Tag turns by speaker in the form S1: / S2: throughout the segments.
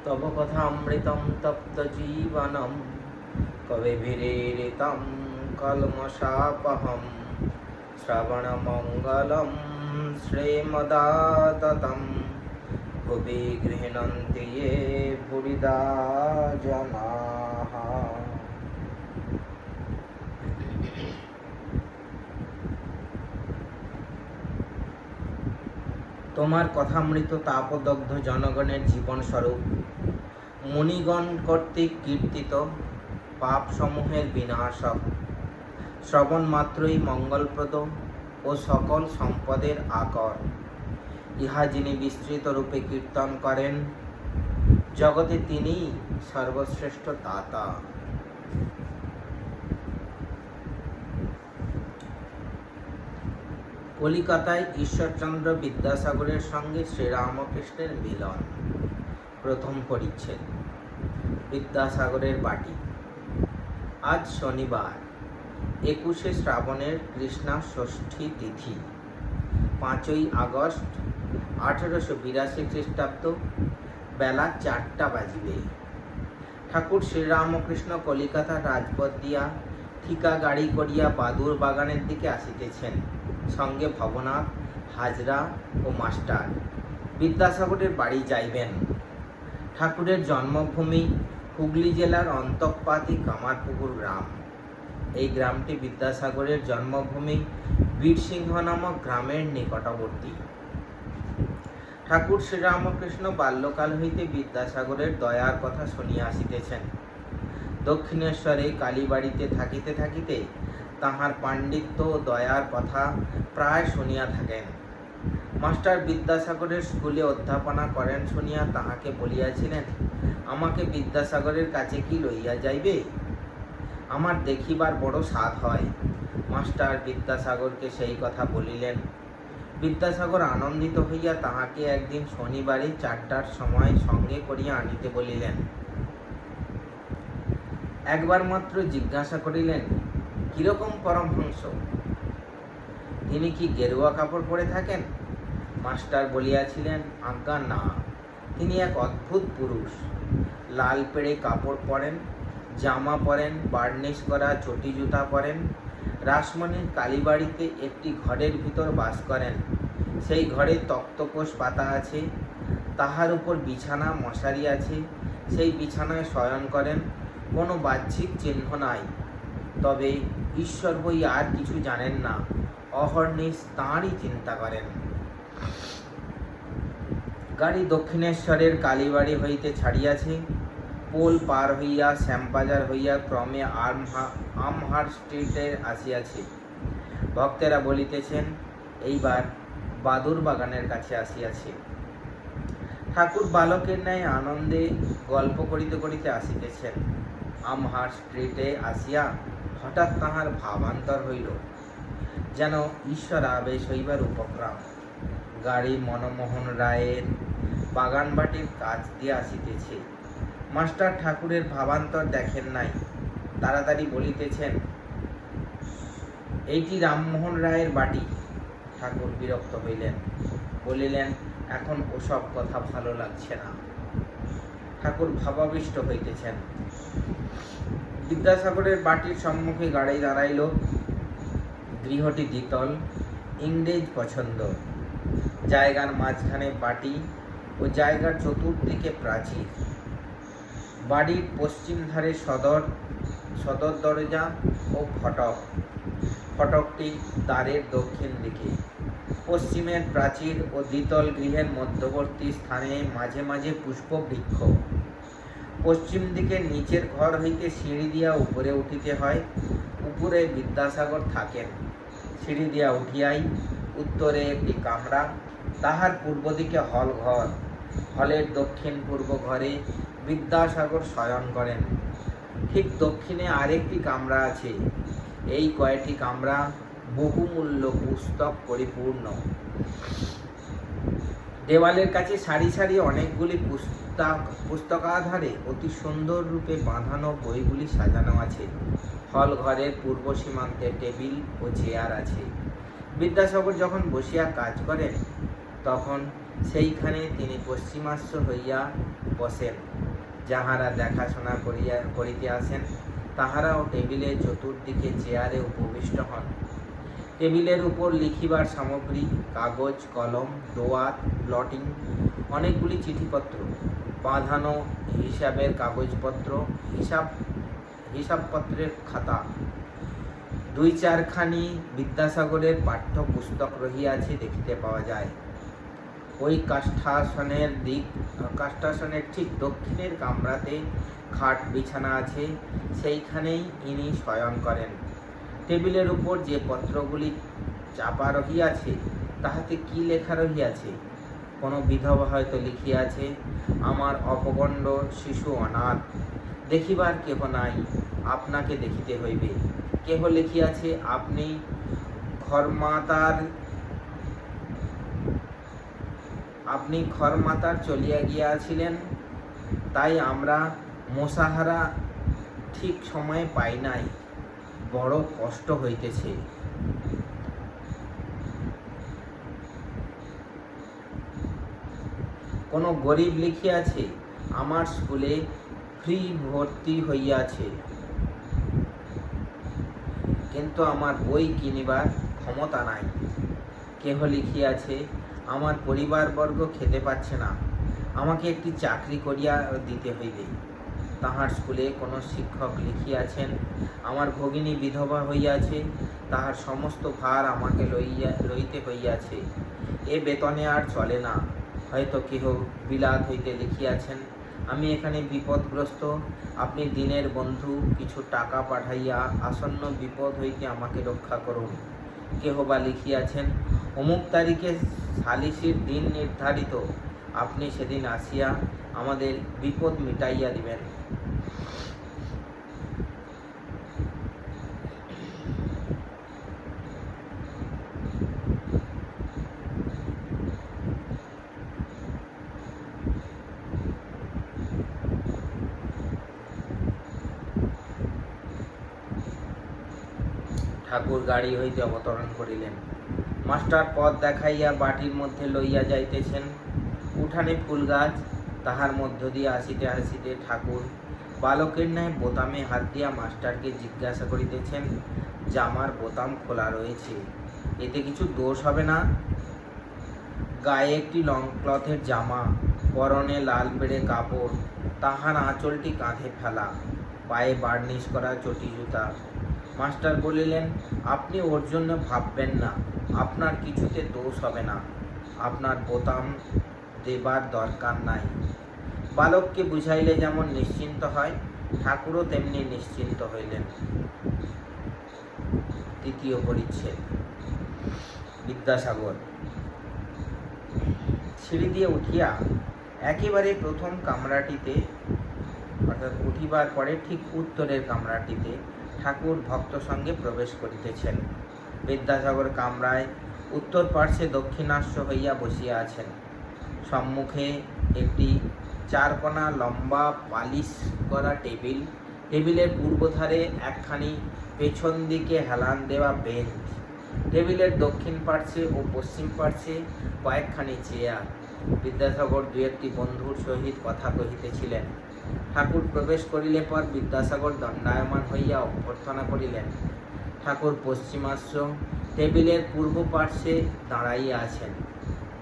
S1: तव कथामृतं तप्तजीवनं कविभिरीडितं कल्मषापहं श्रवणमङ्गलं श्रीमदाततं भुवि गृह्णन्ति ये भुविदा जनाः। তোমার কথামৃত তাপদগ্ধ জনগণের জীবনস্বরূপ মুনিগণ কর্তৃক কীর্তিত পাপসমূহের বিনাশক, শ্রবণ মাত্রই মঙ্গলপ্রদ ও সকল সম্পদের আকর। ইহা যিনি বিস্তৃত রূপে কীর্তন করেন, জগতে তিনিই সর্বশ্রেষ্ঠ দাতা। কলিকাতায় ঈশ্বরচন্দ্র বিদ্যাসাগরের সঙ্গে শ্রীরামকৃষ্ণের মিলন। প্রথম পরিচ্ছেদ। বিদ্যাসাগরের বাটি। আজ শনিবার 21শে শ্রাবণের কৃষ্ণা ষষ্ঠী তিথি, 5ই আগস্ট 1882 খ্রিস্টাব্দ, বেলা 4টা বাজিবে। ঠাকুর শ্রীরামকৃষ্ণ কলিকাতা রাজপথ দিয়া ঠিকা গাড়ি করিয়া বাদুর বাগানের দিকে আসিতেছেন, সঙ্গে ভবনাথ, হাজরা ও মাস্টার। বিদ্যাসাগরের বাড়ি যাইবেন। ঠাকুরের জন্মভূমি হুগলি জেলার অন্তঃপাতি কামারপুকুর গ্রাম। এই গ্রামটি বিদ্যাসাগরের জন্মভূমি বীরসিংহ নামক গ্রামের নিকটবর্তী। ঠাকুর শ্রীরামকৃষ্ণ বাল্যকাল হইতে বিদ্যাসাগরের দয়ার কথা শুনিয়া আসিতেছেন। দক্ষিণেশ্বরে কালীবাড়িতে থাকিতে থাকিতে তাহার পাণ্ডিত্য ও দয়ার কথা প্রায় শুনিয়া থাকেন। মাস্টার বিদ্যাসাগরের স্কুলে অধ্যাপনা করেন শুনিয়া তাহাকে বলিয়াছিলেন, আমাকে বিদ্যাসাগরের কাছে কি লইয়া যাইবে? আমার দেখিবার বড় সাধ হয়। মাস্টার বিদ্যাসাগরকে সেই কথা বলিলেন। বিদ্যাসাগর আনন্দিত হইয়া তাহাকে একদিন শনিবারে 4টার সময় সঙ্গে করিয়া আনিতে বলিলেন। একবার মাত্র জিজ্ঞাসা করিলেন, কিরকম পরমহংস? তিনি কি গেরুয়া কাপড় পরে থাকেন? মাস্টার বলিয়াছিলেন, আজ্ঞা না, তিনি এক অদ্ভুত পুরুষ। লাল পেড়ে কাপড় পরেন, জামা পরেন, বার্নিশ করা চটি জুতা পরেন। রাসমণির কালীবাড়িতে একটি ঘরের ভিতর বাস করেন। সেই ঘরে তক্তপোষ পাতা আছে, তাহার উপর বিছানা মশারি আছে। সেই বিছানায় শয়ন করেন, কোনো বাহ্যিক চিহ্ন নাই। তবে ঈশ্বর বই আর কিছু জানেন না, অহর্নিশ তাঁরই চিন্তা করেন। গাড়ি দক্ষিণেশ্বরের কালীবাড়ি হইতে ছাড়িয়াছে, পোল পার হইয়া শ্যামবাজার হইয়া ক্রমে আমহার স্ট্রিটে আসিয়াছে। ভক্তেরা বলিতেছেন, এইবার বাদুর বাগানের কাছে আসিয়াছে। ঠাকুর বালকের ন্যায় আনন্দে গল্প করিতে করিতে আসিতেছেন। আমহার স্ট্রিটে আসিয়া হঠাৎ তাহার ভাবান্তর হইল, যেন ঈশ্বর আবেশ হইবার উপক্রম। গাড়ি মনমোহন রায়ের বাগানবাটির কাছ দিয়ে আসিতেছে। মাস্টার ঠাকুরের ভাবান্তর দেখেন নাই, তাড়াতাড়ি বলিতেছেন, এইটি রামমোহন রায়ের বাটি। ঠাকুর বিরক্ত হইলেন, বলিলেন, এখন ওসব কথা ভালো লাগছে না। ঠাকুর ভাবাবিষ্ট হইতেছেন। বিদ্যাসাগরের বাটির সম্মুখে গাড়ি দাঁড়াইল। গৃহটি দ্বিতল, ইংরেজ পছন্দ। জায়গার মাঝখানে বাটি ও জায়গার চতুর্দিকে প্রাচীর। বাড়ির পশ্চিম ধারে সদর দরজা ও ফটক। ফটকটি দ্বারের দক্ষিণ দিকে। পশ্চিমের প্রাচীর ও দ্বিতল গৃহের মধ্যবর্তী স্থানে মাঝে মাঝে পুষ্পবৃক্ষ। পশ্চিম দিকে নিচের ঘর হইতে সিঁড়ি দিয়া উপরে উঠিতে হয়। উপরে বিদ্যাসাগর থাকেন। সিঁড়ি দিয়া উঠিয়াই উত্তরে একটি কামরা, তাহার পূর্ব দিকে হল ঘর। হলের দক্ষিণ পূর্ব ঘরে বিদ্যাসাগর শয়ন করেন। ঠিক দক্ষিণে আরেকটি কামরা আছে। এই কয়টি কামরা বহুমূল্য পুস্তক পরিপূর্ণ। দেওয়ালের কাছে সারি সারি অনেকগুলি পুস্তকাধারে অতি সুন্দর রূপে বাঁধানো বইগুলি সাজানো আছে। হল ঘরের পূর্ব সীমান্তে টেবিল ও চেয়ার আছে। বিদ্যাসাগর যখন বসিয়া কাজ করেন, তখন সেইখানে তিনি পশ্চিমাশ্র হইয়া বসেন। যাহারা দেখাশোনা করিতে আসেন তাহারাও টেবিলের চতুর্দিকে চেয়ারে উপবিষ্ট হন। টেবিলের উপর লিখিবার সামগ্রী, কাগজ, কলম, দোয়াত, ব্লটিং, অনেকগুলি চিঠিপত্র, বাঁধানো হিসাবের কাগজপত্র, হিসাবপত্রের খাতা, 2-4খানি বিদ্যাসাগরের পাঠ্যপুস্তক রহিয়াছে দেখিতে পাওয়া যায়। ওই কাষ্ঠাসনের ঠিক দক্ষিণের কামরাতে খাট বিছানা আছে, সেইখানেই ইনি শয়ন করেন। টেবিলের উপর যে পত্রগুলি চাপা রহিয়াছে তাহাতে কি লেখা রহিয়াছে? কোনো বিধবা হয়তো লিখিয়াছে, আমার অপগণ্ড শিশু অনাথ, দেখিবার কেহ নাই, আপনাকে দেখিতে হইবে। কেহ লিখিয়াছে, আপনি খরমাতার চলিয়া গিয়াছিলেন, তাই আমরা মোসাহারা ঠিক সময়ে পাই নাই, বড় কষ্ট হইতেছে। কোন গরিব লিখিয়াছে, আমার স্কুলে ফ্রি ভর্তি হইয়াছে, কিন্তু আমার বই কিনিবার ক্ষমতা নাই। কেহ লিখিয়াছে, আমার পরিবারবর্গ খেতে পাচ্ছে না, আমাকে একটি চাকরি করিয়া দিতে হইবে। তাহার স্কুলে কোনো শিক্ষক লিখিয়াছেন, আমার ভগিনী বিধবা হইয়াছে, তাহার সমস্ত ভার আমাকে লইতে হইয়াছে, এ বেতনে আর চলে না। হয়তো কেহ বিলাত হইতে লিখিয়াছেন, আমি এখানে বিপদগ্রস্ত, আপনি দিনের বন্ধু, কিছু টাকা পাঠাইয়া আসন্ন বিপদ হইতে আমাকে রক্ষা করুন। কেহ বা লিখিয়াছেন, অমুক তারিখে সালিসির দিন নির্ধারিত, আপনি সেদিন আসিয়া আমাদের বিপদ মিটাইয়া দিবেন। ঠাকুর গাড়ি হইতে অবতরণ করিলেন। মাস্টার পথ দেখাইয়া বাটির মধ্যে লইয়া যাইতেছেন। উঠানে ফুল গাছ, তাহার মধ্য দিয়ে আসিতে আসিতে ঠাকুর বালকের ন্যায় বোতামে হাত দিয়া মাস্টারকে জিজ্ঞাসা করিতেছেন, জামার বোতাম খোলা রয়েছে, এতে কিছু দোষ হবে না? গায়ে একটি লং ক্লথের জামা, পরনে লাল পেড়ে কাপড়, তাহার আঁচলটি কাঁধে ফেলা, পায়ে বার্নিশ করা চটি জুতা। মাস্টার বলিলেন, আপনি ওর জন্য ভাববেন না, আপনার কিছুতে দোষ হবে না, আপনার বোতাম দেবার দরকার নাই। বালককে বুঝাইলে যেমন নিশ্চিন্ত হয়, ঠাকুরও তেমনি নিশ্চিন্ত হইলেন। তৃতীয় পরিচ্ছেদ। বিদ্যাসাগর সিঁড়ি দিয়ে উঠিয়া একেবারে প্রথম কামরাটিতে, অর্থাৎ উঠিবার পরে ঠিক উত্তরের কামরাটিতে ঠাকুর ভক্ত সঙ্গে প্রবেশ করিতেছেন। বিদ্যাসাগর কামরায় উত্তর পার্শ্বে দক্ষিণাস্য হইয়া বসিয়া আছেন। সম্মুখে একটি 4 কোণা লম্বা পালিশ করা টেবিল, টেবিলের পূর্বধারে একখানি পেছন দিকে হেলান দেওয়া বেঞ্চ, টেবিলের দক্ষিণ পার্শ্বে ও পশ্চিম পার্শ্বে কয়েকখানি চেয়ার। বিদ্যাসাগর 2-1টি বন্ধুর সহিত কথা কহিতেছিলেন। ঠাকুর প্রবেশ করিলে পর বিদ্যাসাগর দণ্ডায়মান হইয়া অভ্যর্থনা করিলেন। ঠাকুর পশ্চিমাস্য টেবিলের পূর্ব পার্শ্বে দাঁড়াইয়া আছেন,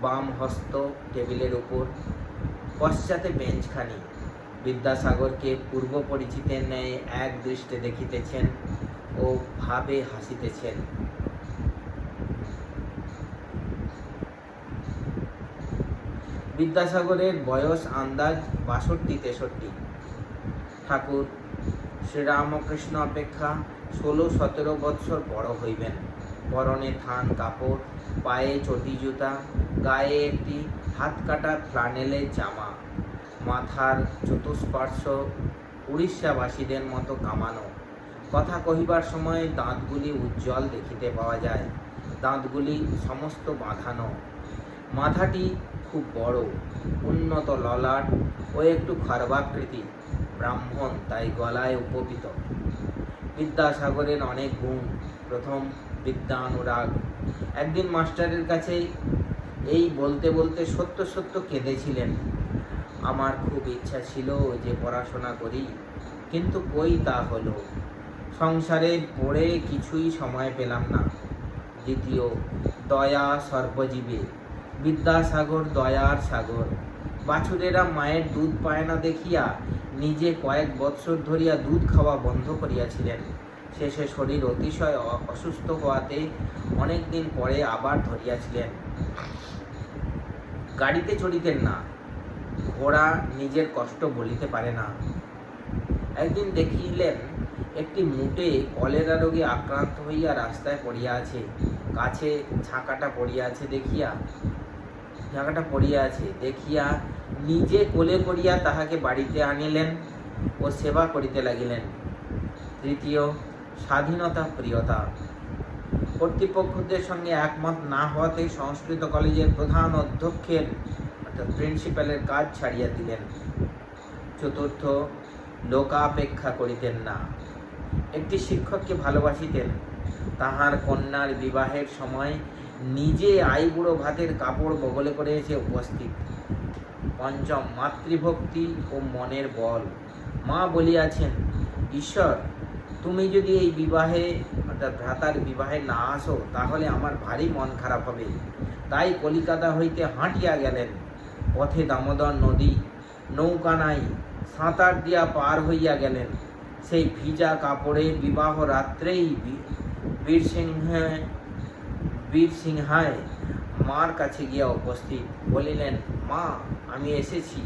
S1: বাম হস্ত টেবিলের উপর, পশ্চাতে বেঞ্চখানি। বিদ্যাসাগরকে পূর্ব পরিচিতের ন্যায় এক দৃষ্টে দেখিতেছেন ও ভাবে হাসিতেছেন। বিদ্যাসাগরের বয়স আন্দাজ 62-63। ঠাকুর শ্রীরামকৃষ্ণ অপেক্ষা 16-17 বৎসর বড় হইবেন। পরনে থান কাপড়, পায়ে চটি জুতা, গায়ে একটি হাত কাটা ফ্লানেলের জামা, মাথার চতুষ্পার্শ্ব উড়িষ্যাবাসীদের মতো কামানো। কথা কহিবার সময় দাঁতগুলি উজ্জ্বল দেখিতে পাওয়া যায়, দাঁতগুলি সমস্ত বাঁধানো। মাথাটি খুব বড়, উন্নত ললাট ও একটু খর্বাকৃতি, ব্রাহ্মণ, তাই গলায় উপবিত। বিদ্যাসাগরের অনেক গুণ। প্রথম, বিদ্যানুরাগ। একদিন মাস্টারের কাছে এই বলতে বলতে সত্য সত্য কেঁদেছিলেন। আমার খুব ইচ্ছা ছিল যে পড়াশোনা করি, কিন্তু কই তা হলো। সংসারে পড়ে কিছুই সময় পেলাম না। দ্বিতীয়, দয়া সর্বজীবে। বিদ্যাসাগর দয়ার সাগর। বাছুরেরা মায়ের দুধ পায় না দেখিয়া নিজে কয়েক বৎসর ধরিয়া দুধ খাওয়া বন্ধ করিয়াছিলেন। শেষে শরীর অতিশয় অসুস্থ হওয়াতে অনেক দিন পরে আবার ধরিয়াছিলেন। গাড়িতে চড়িতেন না, ঘোড়া নিজের কষ্ট বলিতে পারে না। একদিন দেখিলেন একটি মুটে কলেরা রোগে আক্রান্ত হইয়া রাস্তায় পড়িয়া আছে। কাছে ঝাঁকাটা পড়িয়া আছে দেখিয়া নিজে কোলে করিয়া তাহাকে বাড়িতে আনিলেন ও সেবা করিতে লাগিলেন। তৃতীয়, স্বাধীনতা প্রিয়তা। কর্তৃপক্ষদের সঙ্গে একমত না হওয়াতে সংস্কৃত কলেজের প্রধান অধ্যক্ষের অর্থাৎ প্রিন্সিপালের কাজ ছাড়িয়া দিলেন। চতুর্থ, লোকাপেক্ষা করিতেন না। একটি শিক্ষককে ভালোবাসিতেন। তাহার কন্যার বিবাহের সময় নিজে আইবুড়ো ভাতের কাপড় বগলে করে এসে উপস্থিত। পঞ্চম, মাতৃভক্তি ও মনের বল। মা বলিয়াছেন, ঈশ্বর, তুমি যদি এই বিবাহে অর্থাৎ ভ্রাতার বিবাহে না আসো তাহলে আমার ভারী মন খারাপ হবে। তাই কলিকাতা হইতে হাঁটিয়া গেলেন। পথে দামোদর নদী, নৌকা নাই, সাঁতার দিয়া পার হইয়া গেলেন। সেই ভিজা কাপড়ে বিবাহ রাত্রেই বীরসিংহায় মার কাছে গিয়া উপস্থিত। বলিলেন, মা, আমি এসেছি।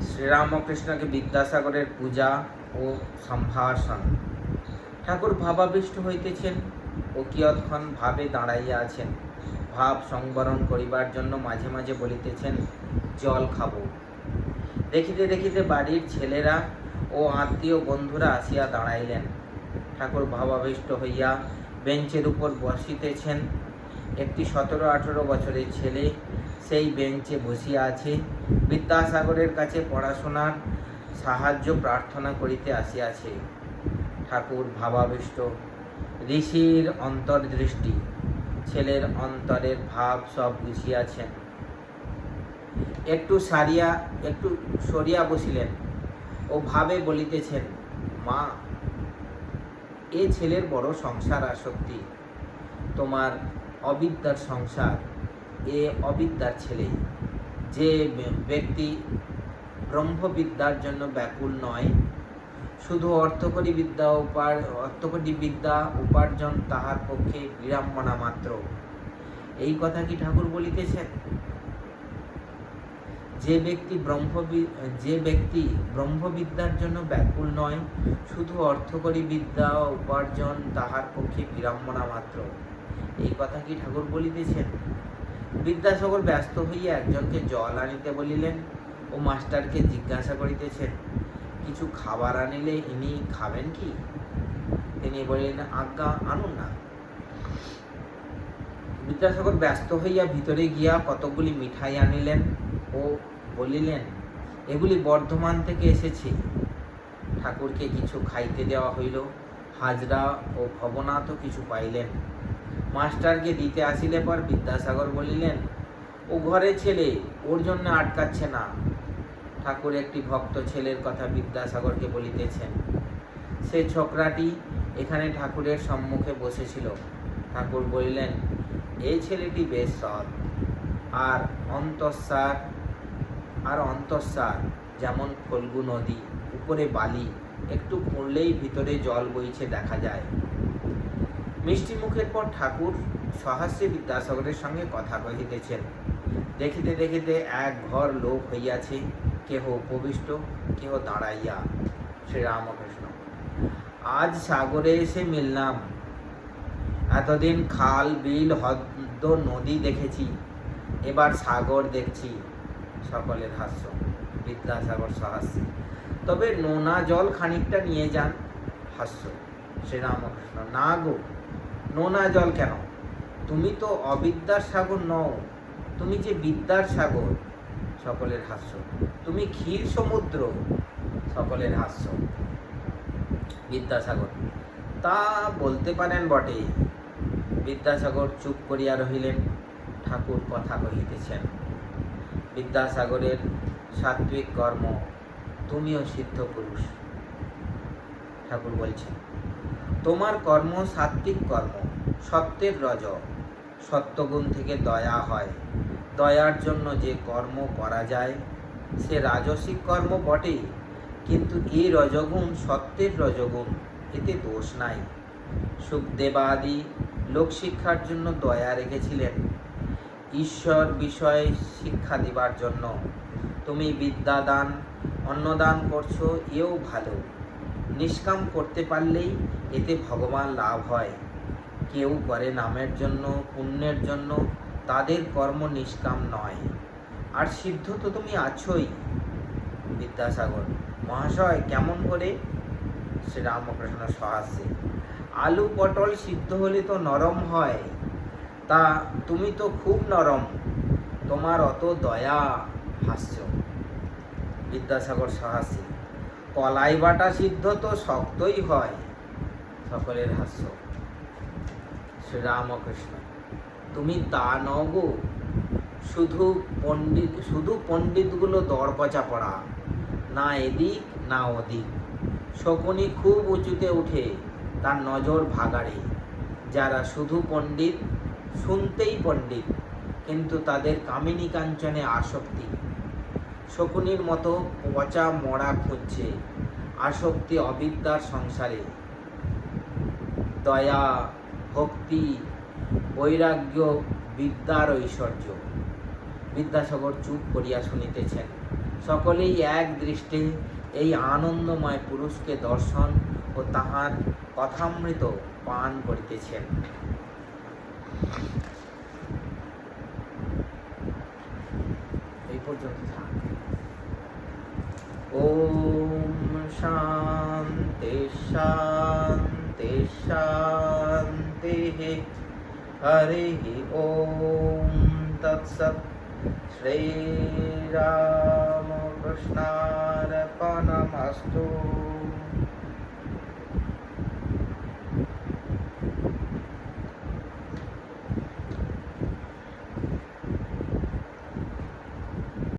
S1: শ্রীরামকৃষ্ণকে বিদ্যাসাগরের পূজা ও সম্ভাষণ। ঠাকুর ভাবাবিষ্ট হইতেছেন ও কিয়ৎক্ষণ ভাবে দাঁড়াইয়া আছেন। ভাব সংবরণ করিবার জন্য মাঝে মাঝে বলিতেছেন, জল খাবো। দেখিতে দেখিতে বাড়ির ছেলেরা ও আত্মীয় বন্ধুরা আসিয়া দাঁড়াইলেন। ঠাকুর ভাবাবিষ্ট হইয়া বেঞ্চের উপর বসিতেছেন। একটি 17-18 বছরের ছেলে সেই বেঞ্চে বসিয়া আছে। বিদ্যাসাগরের কাছে পড়াশোনার সাহায্য প্রার্থনা করিতে আসিয়াছে। ঠাকুর ভাবাবিষ্ট। ঋষির অন্তর্দৃষ্টি। ছেলের অন্তরের ভাব সব বুঝিয়াছেন। একটু সরিয়া বসিলেন ও ভাবে বলিতেছেন, মা, এ ছেলের বড় সংসার আসক্তি। তোমার অবিদ্যার সংসার, এ অবিদ্যার ছেলে। যে ব্যক্তি ব্রহ্মবিদ্যার জন্য ব্যাকুল নয়, শুধু অর্থকরী বিদ্যা উপার্জন তাহার পক্ষে বিড়ম্বনা মাত্র। এই কথা কি ঠাকুর বলিতেছেন? যে ব্যক্তি ব্রহ্মবিদ্যার জন্য ব্যাকুল নয়, শুধু অর্থকরী বিদ্যা উপার্জন তাহার পক্ষে বিড়ম্বনা মাত্র, এই কথা কি ঠাকুর বলিতেছেন? বিদ্যাসাগর ব্যস্ত হইয়া একজনকে জল আনিতে বলিলেন ও মাস্টারকে জিজ্ঞাসা করিতেছেন, কিছু খাবার আনিলে ইনি খাবেন কি? তিনি বলিলেন, আজ্ঞা, আনুন না। বিদ্যাসাগর ব্যস্ত হইয়া ভিতরে গিয়া কতকগুলি মিঠাই আনিলেন ও বলিলেন, এগুলি বর্ধমান থেকে এসেছে। ঠাকুরকে কিছু খাইতে দেওয়া হইল। হাজরা ও ভবনাথও কিছু পাইলেন। মাস্টারকে দিতে আসিলে পর বিদ্যাসাগর বলিলেন, ও ঘরে ছেলে, ওর জন্য আটকাচ্ছে না। ঠাকুর একটি ভক্ত ছেলের কথা বিদ্যাসাগরকে বলিতেছেন। সে ছোকরাটি এখানে ঠাকুরের সম্মুখে বসেছিল। ঠাকুর বলিলেন, এই ছেলেটি বেশ সৎ, আর অন্তঃসার যেমন ফল্গু নদী, উপরে বালি, একটু খুঁড়লেই ভিতরে জল বইছে দেখা যায়। মিষ্টি মুখের পর ঠাকুর সহাস্যে বিদ্যাসাগরের সঙ্গে কথা কহিতেছেন। দেখিতে দেখিতে এক ঘর লোক হইয়াছে, কেহ উপবিষ্ট, কেহ দাঁড়াইয়া। শ্রীরামকৃষ্ণ, আজ সাগরে এসে মিললাম। এতদিন খাল, বিল, হ্রদ, নদী দেখেছি, এবার সাগর দেখছি। সকলের হাস্য। বিদ্যাসাগর সহাস্যে, তবে নোনা জল খানিকটা নিয়ে যান। হাস্য। শ্রীরামকৃষ্ণ, না গো, নোনা জল কেন? তুমি তো অবিদ্যার সাগর নও, তুমি যে বিদ্যার সাগর। সকলের হাস্য। তুমি ক্ষীর সমুদ্র। সকলের হাস্য। বিদ্যাসাগর, তা বলতে পারেন বটে। বিদ্যাসাগর চুপ করিয়া রহিলেন। ঠাকুর কথা কহিতেছেন। বিদ্যাসাগরের সাত্বিক কর্ম, তুমিও সিদ্ধ পুরুষ। ঠাকুর বলছেন, তোমার কর্ম সাত্বিক কর্ম, সত্যের রজ। সত্যগুণ থেকে দয়া হয়। দয়ার জন্য যে কর্ম করা যায় সে রাজসিক কর্ম বটেই, কিন্তু এই রজগুণ সত্যের রজগুণ, এতে দোষ নাই। সুখদেবাদি লোকশিক্ষার জন্য দয়া রেখেছিলেন, ঈশ্বর বিষয়ে শিক্ষা দিবার জন্য। তুমি বিদ্যাদান অন্নদান করছো, এও ভালো। নিষ্কাম করতে পারলেই এতে ভগবান লাভ হয়। কেউ করে নামের জন্য, পুণ্যের জন্য, তাদের কর্ম নিষ্কাম নয়। আর সিদ্ধ তো তুমি আছোই। বিদ্যাসাগর, মহাশয় কেমন করে? শ্রীরামকৃষ্ণ সহাস্যে, আলু পটল সিদ্ধ হলে তো নরম হয়, তা তুমি তো খুব নরম, তোমার অত দয়া। হাস্য। বিদ্যাসাগর সহাস্যে, কলাই বাটা সিদ্ধ তো শক্তই হয়। সকলের হাস্য। শ্রীরামকৃষ্ণ, তুমি তা নও গো, শুধু পণ্ডিতগুলো দরকচা পড়া, না এদিক না ওদিক। শকুনি খুব উঁচুতে উঠে, তার নজর ভাগাড়ে। যারা শুধু পণ্ডিত, শুনতেই পণ্ডিত, কিন্তু তাদের কামিনী কাঞ্চনে আসক্তি। শকুনির মতো পচা মরা খুঁজছে, আসক্তি অবিদ্যার সংসারে। দয়া, ভক্তি, বৈরাগ্য বিদ্যার ঐশ্বর্য। বিদ্যাসাগর চুপ করিয়া শুনিতেছেন। সকলেই এক দৃষ্টে এই আনন্দময় পুরুষকে দর্শন ও তাহার কথামৃত পান করিতেছেন। এই পর্যন্ত থাক। ওম শান্তি শান্তি শান্তি। হরি ওম তৎসৎ। শ্রীরামকৃষ্ণার্পণমস্তু।